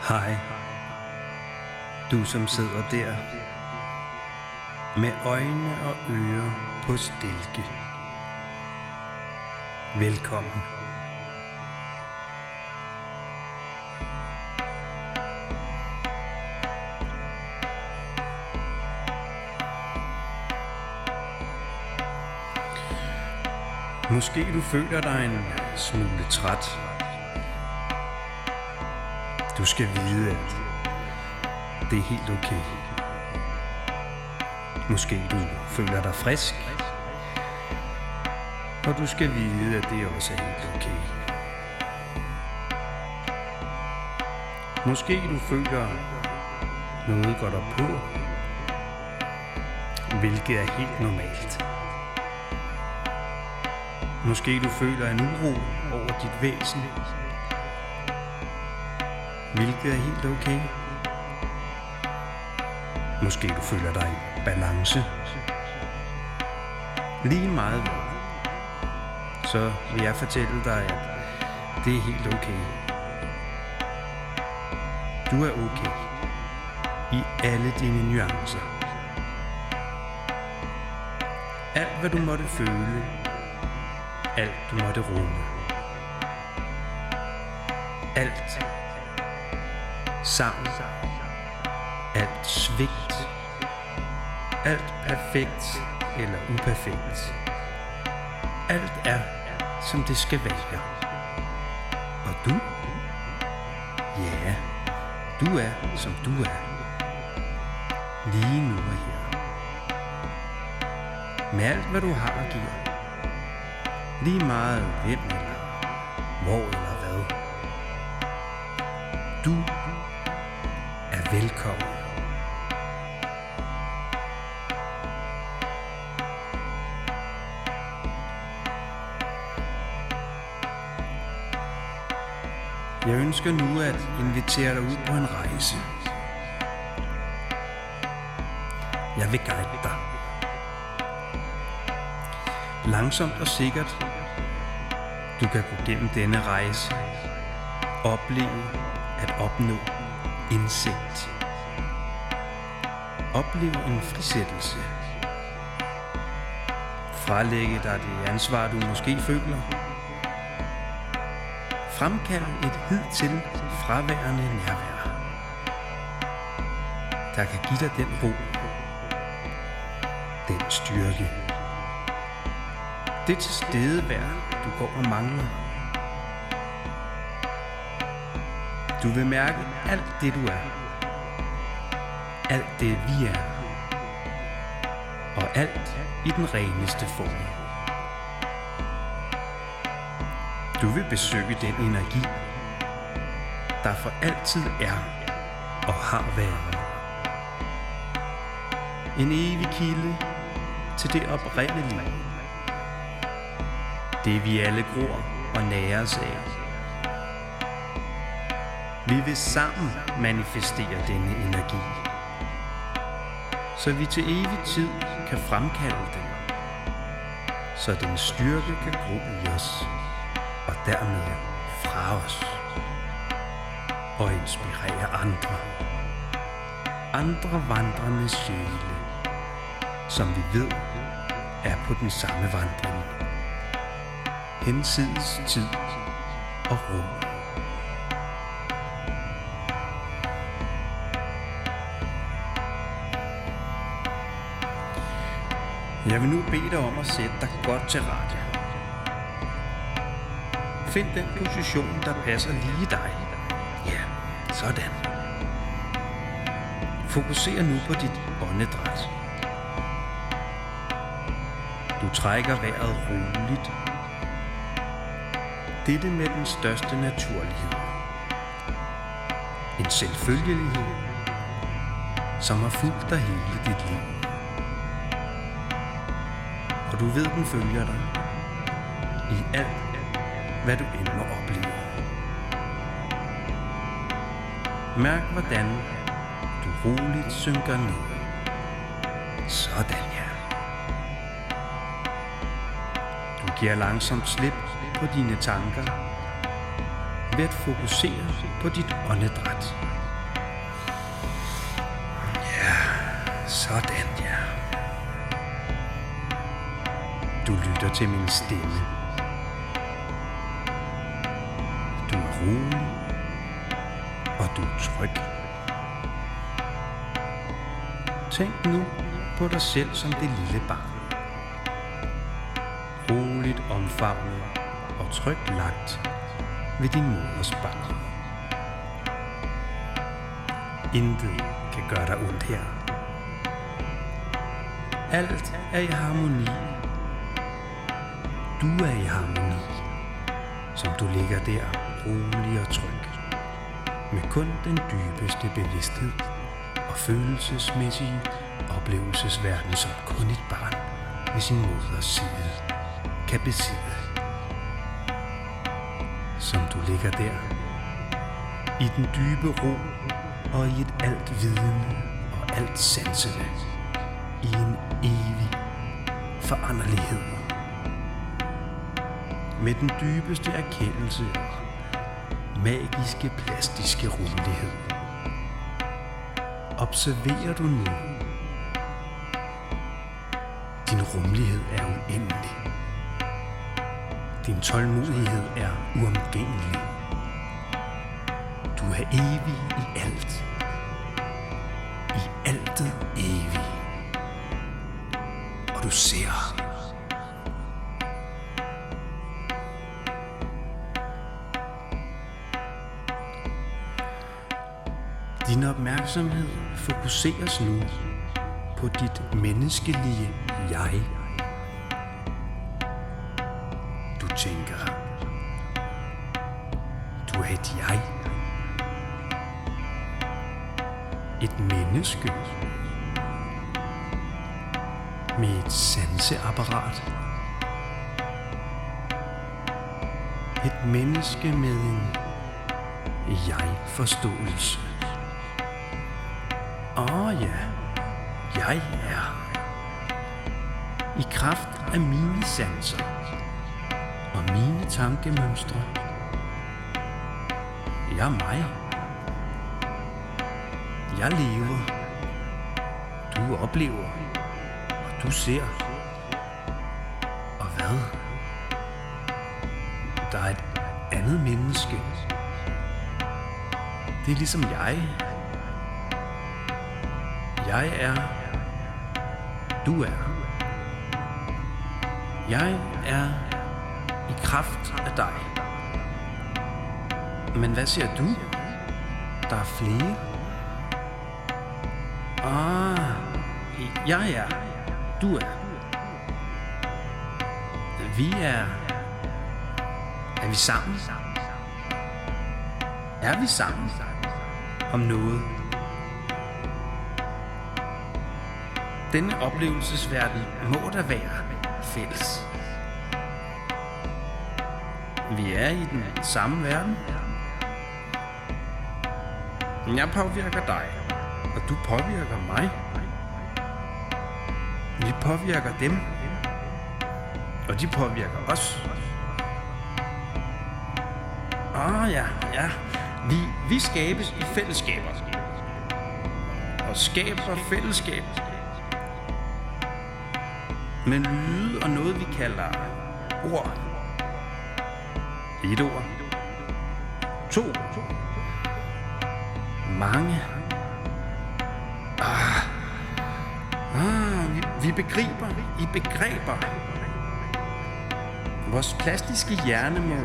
Hej, du som sidder der med øjne og ører på stilke. Velkommen. Måske du føler dig en smule træt. Du skal vide, at det er helt okay. Måske du føler dig frisk, og du skal vide, at det også er helt okay. Måske du føler noget går dig på, hvilket er helt normalt. Måske du føler en uro over dit væsen, hvilket er helt okay. Måske du føler dig i balance. Lige meget hvad, så vil jeg fortælle dig, at det er helt okay. Du er okay i alle dine nuancer. Alt hvad du måtte føle, alt du måtte rumme, alt savn, alt svigt, alt perfekt eller uperfekt. Alt er, som det skal være. Og du? Ja, du er, som du er. Lige nu og her. Med alt, hvad du har at give. Lige meget hvem eller hvor eller hvad. Du er velkommen. Jeg ønsker nu at invitere dig ud på en rejse. Jeg vil guide dig. Langsomt og sikkert. Du kan gå gennem denne rejse, opleve at opnå indsigt. Opleve en frisættelse. Fralægge dig det ansvar, du måske føler. Fremkald et hidtil fraværende nærvær, der kan give dig den ro, den styrke, det tilstedevær, du går og mangler. Du vil mærke alt det, du er. Alt det, vi er. Og alt i den reneste form. Du vil besøge den energi, der for altid er og har været. En evig kilde til det oprindelige. Det vi alle gror og næres af. Vi vil sammen manifestere denne energi, så vi til evig tid kan fremkalde den, så den styrke kan gro i os og dermed fra os og inspirere andre vandrende sjæle, som vi ved er på den samme vandring, hinsides tid og rum. Jeg vil nu bede dig om at sætte dig godt til rette. Find den position, der passer lige dig. Ja, sådan. Fokuser nu på dit åndedræt. Du trækker vejret roligt. Dette med den største naturlighed. En selvfølgelighed, som har fulgt dig hele dit liv. Og du ved, den følger dig i alt, hvad du end må opleve. Mærk, hvordan du roligt synker ned. Sådan, ja. Du giver langsomt slip på dine tanker ved at fokusere på dit åndedræt. Sådan, ja. Du lytter til min stemme. Du er rolig, og du er tryg. Tænk nu på dig selv som det lille barn. Roligt omfavnet og trygt lagt ved din moders barn. Intet kan gøre dig ondt her. Alt er i harmoni. Du er i harmoni, som du ligger der rolig og tryg, med kun den dybeste bevidsthed og følelsesmæssige oplevelsesverden, som kun et barn ved sin moders side kan besidde. Som du ligger der i den dybe ro og i et alt vidende og alt sansende, i en evig foranderlighed. Med den dybeste erkendelse og magiske plastiske rummelighed. Observerer du nu. Din rummelighed er uendelig. Din tålmodighed er uomgængelig. Du er evig i alt. I altet evig. Og du ser. Din opmærksomhed fokuseres nu på dit menneskelige jeg. Du tænker, du er et jeg. Et menneske med et sanseapparat. Et menneske med en jeg-forståelse. Ja, jeg er i kraft af mine sanser og mine tankemønstre. Jeg er mig. Jeg lever. Du oplever. Og du ser. Og hvad? Der er et andet menneske. Det er ligesom jeg. Jeg er. Du er. Jeg er i kraft af dig. Men hvad siger du? Der er flere. Jeg er. Du er. Vi er. Er vi sammen? Er vi sammen om noget? Denne oplevelsesverden må da være fælles. Vi er i den samme verden. Jeg påvirker dig, og du påvirker mig. Vi påvirker dem, og de påvirker os. Ja. Vi skabes i fællesskaber. Og skaber fællesskab med lyde og noget, vi kalder ord. 1 ord. 2. Mange. Vi begriber i begreber. Vores plastiske hjerne må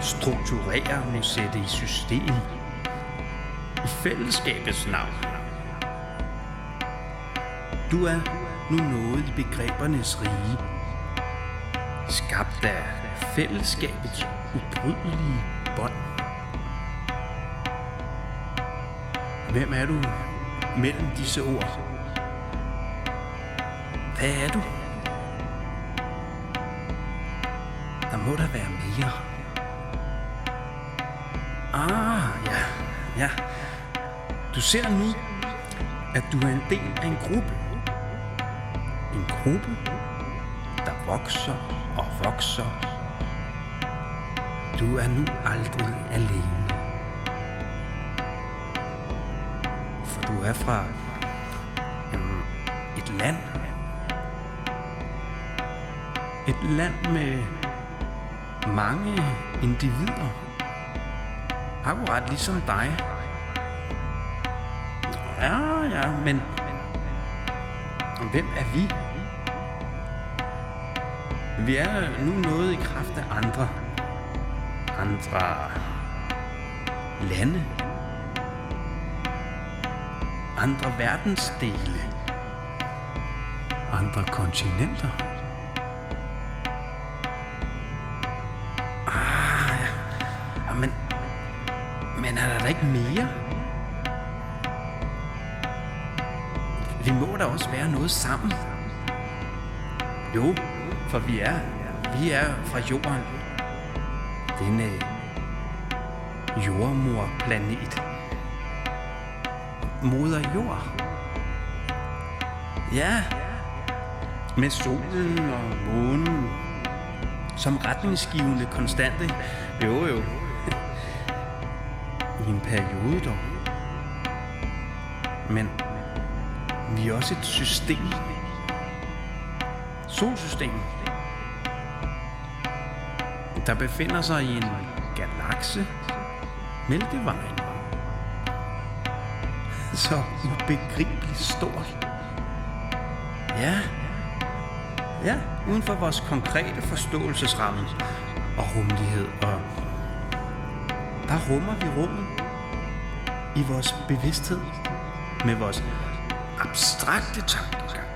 strukturere, må sætte i system. I fællesskabets navn. Du er nu noget i begrebernes rige. Skabt af fællesskabets ubrydelige bånd. Hvem er du mellem disse ord? Hvad er du? Der må der være mere. Ja. Du ser nu, at du er en del af en gruppe. En gruppe, der vokser og vokser. Du er nu aldrig alene. For du er fra en et land. Et land med mange individer. Akkurat ligesom dig. Ja, men hvem er vi? Vi er nu noget i kraft af andre lande, andre verdensdele, andre kontinenter. Men er der da ikke mere? Vi må da også være noget sammen. Jo, for vi er fra jorden. Denne jordmorplanet. Moder jord. Ja, med solen og månen som retningsgivende konstante. Jo. I en periode dog. Men vi er også et system. Solsystem. Der befinder sig i en galakse. Mælkevejen. Så ubegribeligt stort. Ja, uden for vores konkrete forståelsesramme og rummelighed. Og der rummer vi rummet i vores bevidsthed med vores abstrakte tankegang.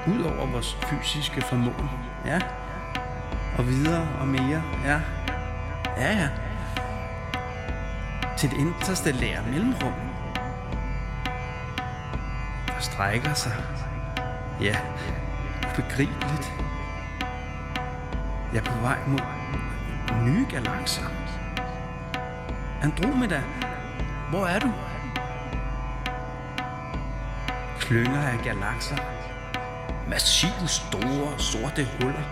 Ud over vores fysiske formåen. Ja. Og videre og mere. Ja. Til det interstellære mellemrum. Der strækker sig. Ja, ubegribeligt. Jeg er på vej mod nye galakser. Andromeda, hvor er du? Klynger af galakser. Massive, store, sorte huller.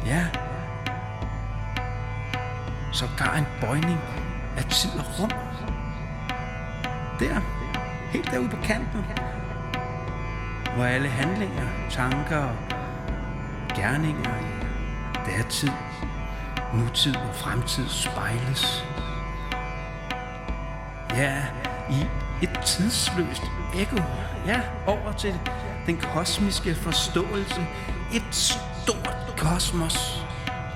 Ja. Sågar en bøjning af tid og rum. Der, helt derude på kanten, hvor alle handlinger, tanker og gerninger i datid, nutid og fremtid spejles. Ja, i et tidsløst ekko. Ja, over til den kosmiske forståelse. Et stort kosmos.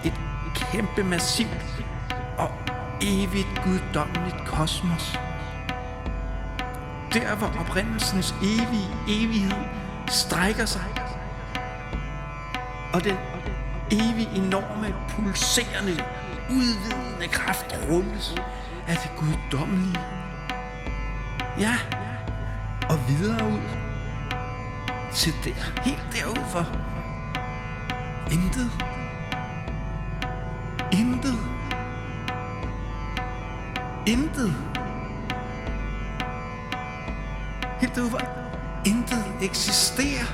Et kæmpe massivt og evigt guddommeligt kosmos. Der hvor oprindelsens evighed strækker sig. Og den evig enorme, pulserende, udvidende kraft rummes af det guddommelige. Ja, og videre ud til der, helt derude for intet. Helt derude for intet eksisterer.